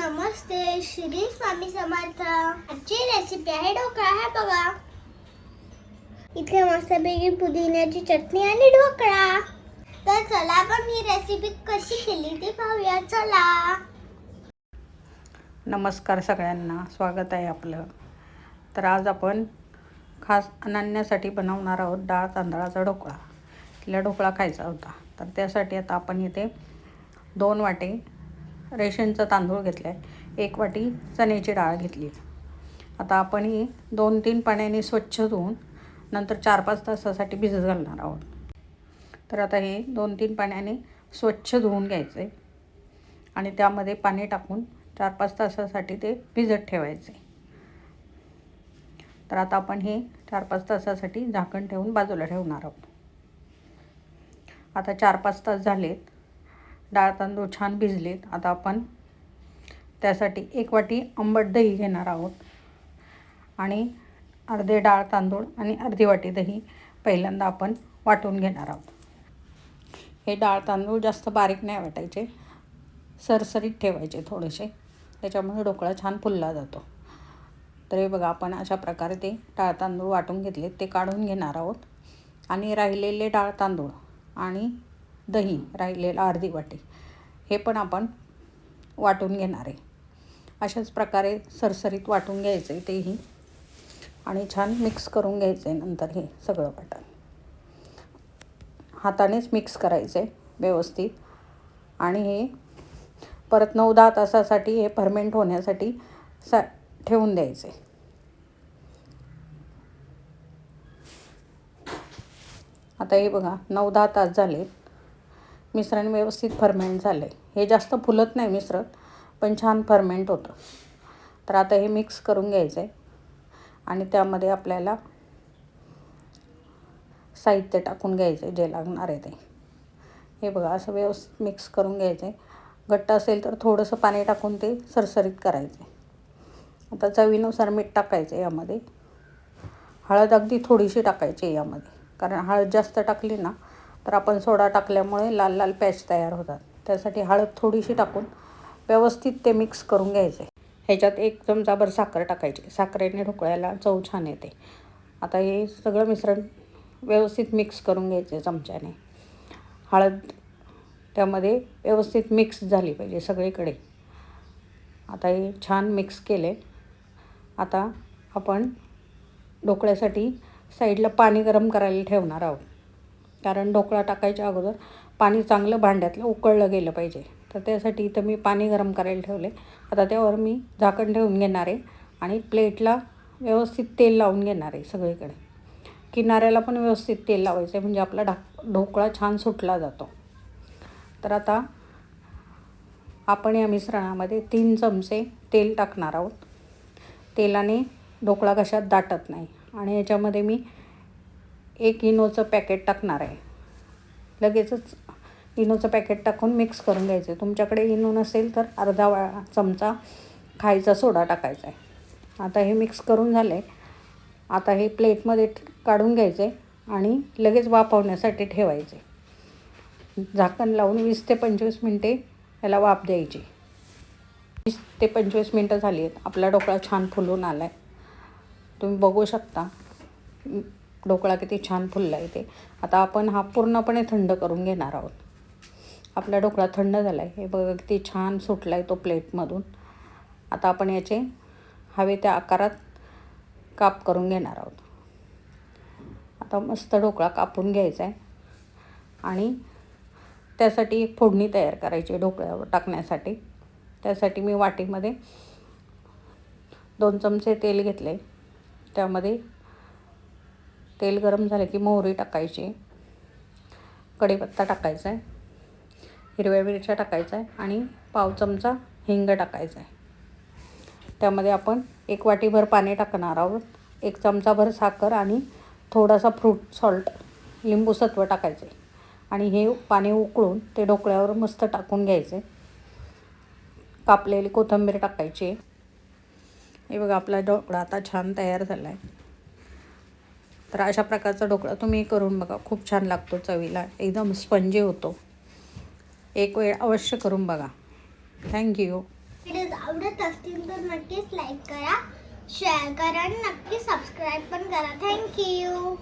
नमस्ते, श्री स्वामी समर्थ. आजची रेसिपी आहे ढोकळा. आहे बघा, इथे मस्तपैकी पुदिन्याची चटणी आणि ढोकळा. तर चला आपण ही रेसिपी कशी केली ते पाहूया. चला. नमस्कार सगळ्यांना, स्वागत आहे आपलं. तर आज आपण खास अनन्यासाठी बनवणार आहोत डाळ तांदळाचा ढोकळा. तिला ढोकळा खायचा होता, तर त्यासाठी आता आपण इथे 2 वाटे रेशनचा तांदूळ घेतला आहे, 1 वाटी चण्याची डाळ घेतली. आता आपण ही 2-3 पाण्याने स्वच्छ धुवून नंतर 4-5 तासासाठी भिजत घालणार आहोत. तर आता हे 2-3 पाण्याने स्वच्छ धुवून घ्यायचे आणि त्यामध्ये पाणी टाकून 4-5 तासासाठी ते भिजत ठेवायचे. तर आता आपण हे 4-5 तासासाठी झाकण ठेवून बाजूला ठेवणार आहोत. आता 4-5 तास झालेत, डाळ तांदूळ छान भिजलेत. आता आपण त्यासाठी 1 वाटी आंबट दही घेणार आहोत आणि अर्धे डाळ तांदूळ आणि अर्धी वाटी दही पहिल्यांदा आपण वाटून घेणार आहोत. हे डाळ तांदूळ जास्त बारीक नाही वाटायचे, सरसरीत ठेवायचे थोडेसे, त्याच्यामुळे ढोकळा छान फुलला जातो. तर हे बघा, आपण अशा प्रकारे ते डाळ तांदूळ वाटून घेतले, ते काढून घेणार आहोत. आणि राहिलेले डाळ तांदूळ आणि दही राहिलेला अर्धी वाटी हे पण आपण वाटून घेणार आहे. अशाच प्रकारे सरसरीत वाटून घ्यायचं आहे तेही आणि छान मिक्स करून घ्यायचं आहे. नंतर हे सगळं वाटण हातानेच मिक्स करायचं आहे व्यवस्थित आणि हे परत 9-10 तासासाठी हे फर्मेंट होण्यासाठी ठेवून द्यायचे. आता हे बघा, 9-10 तास झाले, मिश्रण व्यवस्थित फर्मेंट झालं आहे. हे जास्त फुलत नाही मिश्रण, पण छान फर्मेंट होतं. तर आता हे मिक्स करून घ्यायचं आहे आणि त्यामध्ये आपल्याला साहित्य टाकून घ्यायचं आहे जे लागणार आहे ते. हे बघा, असं व्यवस्थित मिक्स करून घ्यायचं आहे. घट्ट असेल तर थोडंसं पाणी टाकून ते सरसरीत करायचं आहे. आता चवीनुसार मीठ टाकायचं आहे यामध्ये. हळद अगदी थोडीशी टाकायची आहे यामध्ये, कारण हळद जास्त टाकली ना तर आपण सोडा टाकल्यामुळे लाल लाल पॅच तयार होतात. त्यासाठी हळद थोडीशी टाकून व्यवस्थित ते मिक्स करून घ्यायचे. ह्याच्यात 1 चमचाभर साखर टाकायची. साखरेने ढोकळ्याला चव छान येते. आता हे सगळं मिश्रण व्यवस्थित मिक्स करून घ्यायचे चमच्याने. हळद त्यामध्ये व्यवस्थित मिक्स झाली पाहिजे सगळीकडे. आता हे छान मिक्स केले. आता आपण ढोकळ्यासाठी साईडला पाणी गरम करायला ठेवणार आहोत, कारण ढोकळा टाकायच्या अगोदर पाणी चांगलं भांड्यातलं उकळलं गेलं पाहिजे. तर त्यासाठी इथं मी पाणी गरम करायला ठेवले. आता त्यावर मी झाकण ठेवून घेणार आहे आणि प्लेटला व्यवस्थित तेल लावून घेणार आहे सगळीकडे. किनाऱ्याला पण व्यवस्थित तेल लावायचं आहे, म्हणजे आपला ढोकळा छान सुटला जातो. तर आता आपण या मिश्रणामध्ये 3 चमचे तेल टाकणार आहोत. तेलाने ढोकळा कशात दाटत नाही. आणि याच्यामध्ये मी 1 इनोचं पॅकेट टाकणार आहे. लगेचच इनोचं पॅकेट टाकून मिक्स करून घ्यायचं. तुमच्याकडे इनो नसेल तर अर्धा चमचा खायचा सोडा टाकायचा आहे. आता हे मिक्स करून झालं आहे. आता हे प्लेटमध्ये काढून घ्यायचं आहे आणि लगेच वाफवण्यासाठी ठेवायचे. झाकण लावून 20 ते 25 मिनटे याला वाफ द्यायची. 20 ते 25 मिनटं झाली आहेत. आपला ढोकळा छान फुलून आला आहे. तुम्ही बघू शकता ढोकळा किती छान फुलला आहे ते. आता आपण हा पूर्णपणे थंड करून घेणार आहोत. आपला ढोकळा थंड झाला आहे. हे बघा किती छान सुटला आहे तो प्लेटमधून. आता आपण याचे हवे त्या आकारात काप करून घेणार आहोत. आता मस्त ढोकळा कापून घ्यायचा आहे आणि त्यासाठी एक फोडणी तयार करायची ढोकळ्यावर टाकण्यासाठी. त्यासाठी मी वाटीमध्ये 2 चमचे तेल घेतले. त्यामध्ये तेल गरम झालं की मोहरी टाकायची, कढीपत्ता टाकायचा आहे, हिरव्या मिरच्या टाकायचा आहे आणि पाव चमचा हिंग टाकायचा आहे. त्यामध्ये आपण 1 वाटीभर पाणी टाकणार आहोत. 1 चमचाभर साखर आणि थोडासा फ्रूट सॉल्ट, लिंबू सत्व टाकायचे आणि हे पाणी उकळून ते ढोकळ्यावर मस्त टाकून घ्यायचे. कापलेली कोथिंबीर टाकायची. हे बघा, आपला ढोकळा आता छान तयार झाला आहे. तर अशा प्रकारचा ढोकळा तुम्ही करून बघा, खूप छान लागतो चवीला, एकदम स्पंजी होतो. एक वेळ अवश्य करून बघा. थँक्यू. आवडत असतील तर नक्कीच लाईक करा, शेअर करा आणि नक्की सबस्क्राईब पण करा. थँक्यू.